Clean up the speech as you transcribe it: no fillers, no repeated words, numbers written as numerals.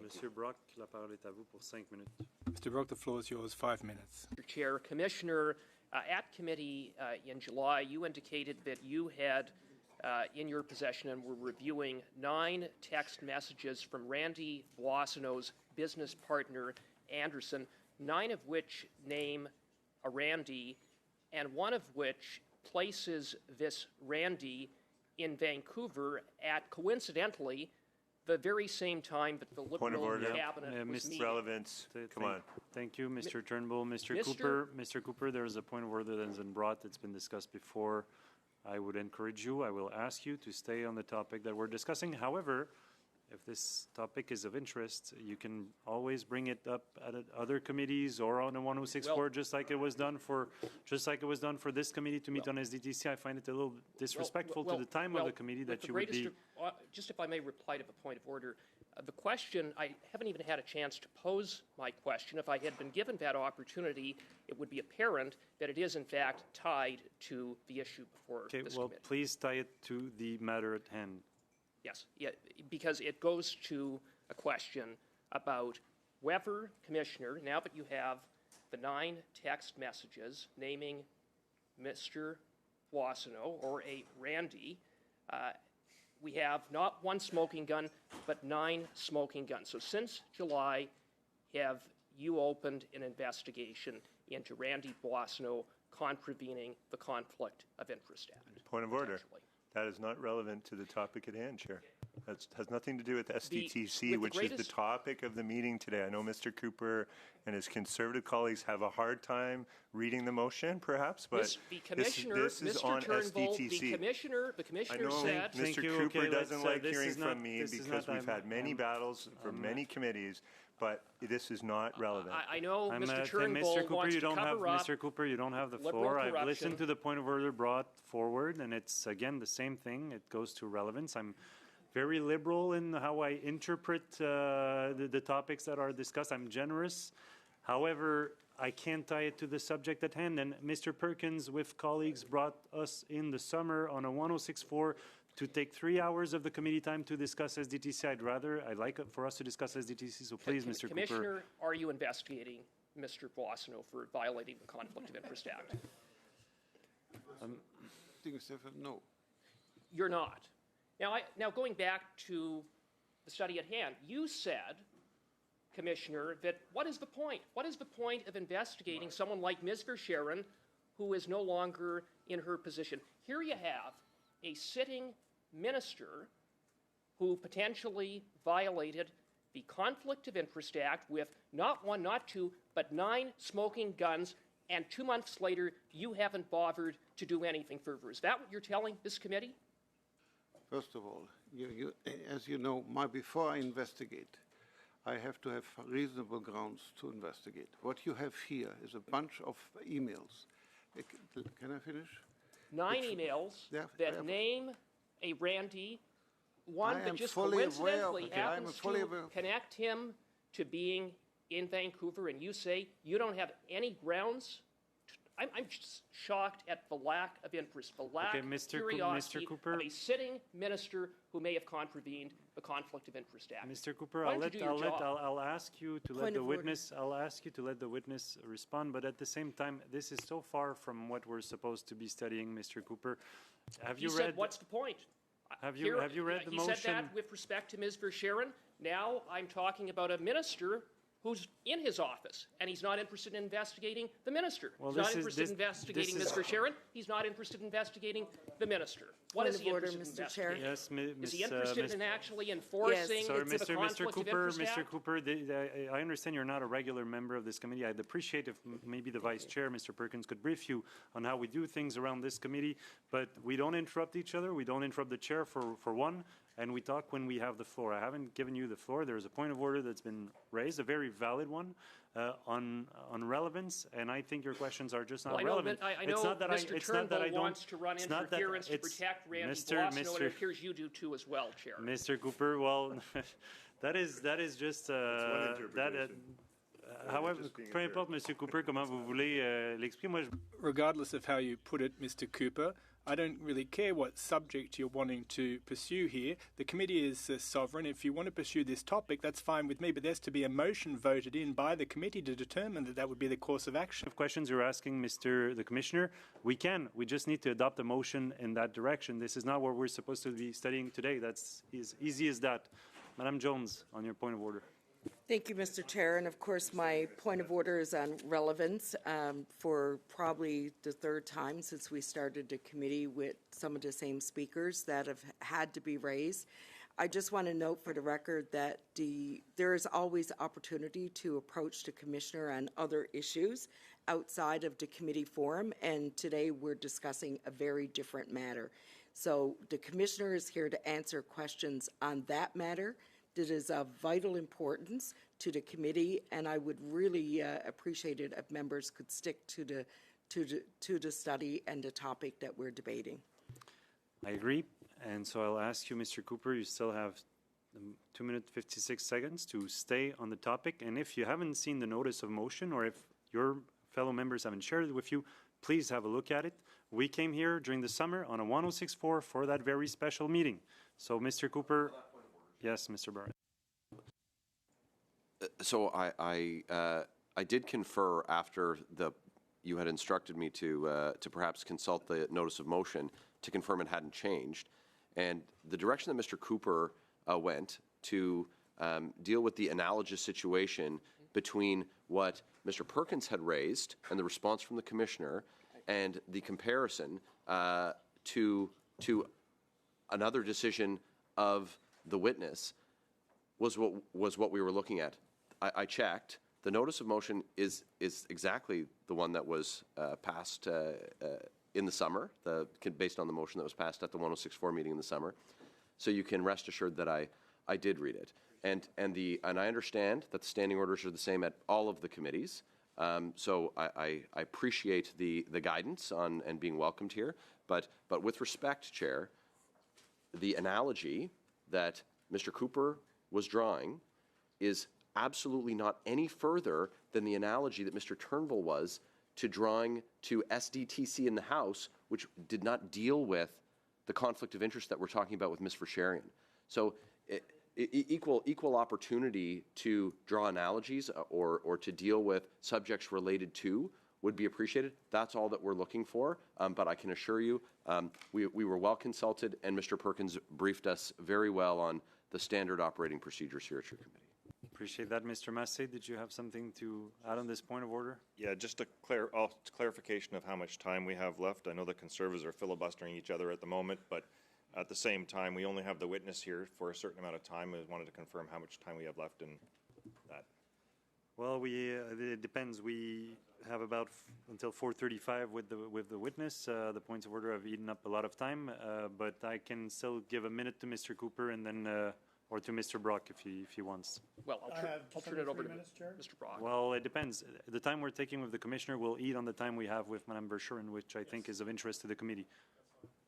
Monsieur Brock, la parole est à vous pour 5 minutes. Mr. Brock, the floor is yours, 5 minutes. Mr. Chair, Commissioner, at committee in July, you indicated that you had in your possession and were reviewing 9 text messages from Randy Boissonneau's business partner, Anderson, 9 of which name a Randy, and 1 of which places this Randy in Vancouver at, coincidentally, the very same time that the Liberal cabinet was meeting. Relevance. Come on. Thank you, Mr. Turnbull. Mr. Cooper, there is a point of order that has been brought that's been discussed before. I would encourage you, I will ask you to stay on the topic that we're discussing. However, if this topic is of interest, you can always bring it up at other committees or on a 1064, just like it was done for this committee to meet on SDTC. I find it a little disrespectful to the time of the committee that you would be. Just if I may reply to the point of order, the question, I haven't even had a chance to pose my question. If I had been given that opportunity, it would be apparent that it is in fact tied to the issue before this committee. Please tie it to the matter at hand. Yes, yeah, because it goes to a question about whether, Commissioner, now that you have the 9 text messages naming Mr. Boissonneau or a Randy, we have not 1 smoking gun, but 9 smoking guns. So since July, have you opened an investigation into Randy Boissonneau contravening the Conflict of Interest Act? Point of order. That is not relevant to the topic at hand, Chair. That has nothing to do with SDTC, which is the topic of the meeting today. I know Mr. Cooper and his Conservative colleagues have a hard time reading the motion, perhaps, but this is on SDTC. The commissioner said... Mr. Cooper doesn't like hearing from me because we've had many battles for many committees, but this is not relevant. I know Mr. Turnbull wants to cover up Mr. Cooper, you don't have the floor. I've listened to the point of order brought forward, and it's, again, the same thing. It goes to relevance. I'm very liberal in how I interpret the topics that are discussed. I'm generous. However, I can't tie it to the subject at hand. And Mr. Perkins, with colleagues, brought us in the summer on a 1064 to take 3 hours of the committee time to discuss SDTC. I'd like it for us to discuss SDTC, so please, Mr. Commissioner, Cooper. are you investigating Mr. Boissonneau for violating the Conflict of Interest Act? No. You're not. Now, going back to the study at hand, you said, Commissioner, that what is the point? What is the point of investigating someone like Ms. Verscheren, who is no longer in her position? Here you have a sitting minister who potentially violated the Conflict of Interest Act with not 1, not 2, but 9 smoking guns, and 2 months later, you haven't bothered to do anything further. Is that what you're telling this committee? First of all, as you know, before I investigate, I have to have reasonable grounds to investigate. What you have here is a bunch of emails. Can I finish? 9 emails that name a Randy, one that just coincidentally happens to connect him to being in Vancouver, and you say you don't have any grounds. I'm just shocked at the lack of interest, the lack of curiosity of a sitting minister who may have contravened the Conflict of Interest Act. Mr. Cooper, I'll ask you to let the witness. I'll ask you to let the witness respond. But at the same time, this is so far from what we're supposed to be studying, Mr. Cooper. Have you read? What's the point? Have you read the motion? He said that with respect to Ms. Verscheren. Now I'm talking about a minister who's in his office, and he's not interested in investigating the minister. He's not interested in investigating Ms. Verscheren. He's not interested in investigating the minister. What is he interested in investigating? Yes, is he interested in actually enforcing the Conflict of Interest Act? Mr. Cooper, I understand you're not a regular member of this committee. I'd appreciate if maybe the Vice Chair, Mr. Perkins, could brief you on how we do things around this committee. But we don't interrupt each other. We don't interrupt the Chair for one. And we talk when we have the floor. I haven't given you the floor. There's a point of order that's been raised, a very valid one, on relevance, and I think your questions are just not relevant. I know Mr. Turnbull wants to run interference to protect Randy Boissonneau, and it appears you do too as well, Chair. Mr. Cooper, well, that is just however, peu importe, Monsieur Cooper, comment vous voulez l'exprimer. Regardless of how you put it, Mr. Cooper, I don't really care what subject you're wanting to pursue here. The committee is sovereign. If you want to pursue this topic, that's fine with me, but there's to be a motion voted in by the committee to determine that that would be the course of action. Of questions you're asking, the Commissioner, we just need to adopt a motion in that direction. This is not what we're supposed to be studying today. That's as easy as that. Madam Jones, on your point of order. Thank you, Mr. Chair. And of course, my point of order is on relevance for probably the third time since we started the committee with some of the same speakers that have had to be raised. I just want to note for the record that there is always opportunity to approach the Commissioner on other issues outside of the committee forum, and today we're discussing a very different matter. So the Commissioner is here to answer questions on that matter that is of vital importance to the committee, and I would really appreciate it if members could stick to the study and the topic that we're debating. I agree. And so I'll ask you, Mr. Cooper, you still have 2 minutes, 56 seconds to stay on the topic. And if you haven't seen the notice of motion, or if your fellow members haven't shared it with you, please have a look at it. We came here during the summer on a 106.4 for that very special meeting. So, Mr. Cooper, yes, Mr. Barrett. So I did confer after you had instructed me to perhaps consult the notice of motion to confirm it hadn't changed, and the direction that Mr. Cooper went to deal with the analogous situation between what Mr. Perkins had raised and the response from the Commissioner and the comparison to another decision of the witness was what we were looking at. I checked. The notice of motion is exactly the one that was passed in the summer, based on the motion that was passed at the 106.4 meeting in the summer. So you can rest assured that I did read it. And I understand that the standing orders are the same at all of the committees. So I appreciate the guidance on and being welcomed here. But with respect, Chair, the analogy that Mr. Cooper was drawing is absolutely not any further than the analogy that Mr. Turnbull was to drawing to SDTC in the House, which did not deal with the conflict of interest that we're talking about with Ms. Verscherian. So equal opportunity to draw analogies or to deal with subjects related to would be appreciated. That's all that we're looking for. But I can assure you, we were well consulted, and Mr. Perkins briefed us very well on the standard operating procedures here at your committee. Appreciate that. Mr. Massey, did you have something to add on this point of order? Yeah, just a clarification of how much time we have left. I know the Conservatives are filibustering each other at the moment, but at the same time, we only have the witness here for a certain amount of time. I wanted to confirm how much time we have left in that. Well, it depends. We have about until 4:35 with the witness. The points of order have eaten up a lot of time, but I can still give a minute to Mr. Cooper and then or to Mr. Brock if he wants. Well, I'll turn it over to Mr. Brock. Well, it depends. The time we're taking with the Commissioner will eat on the time we have with Madame Verschuren, which I think is of interest to the committee.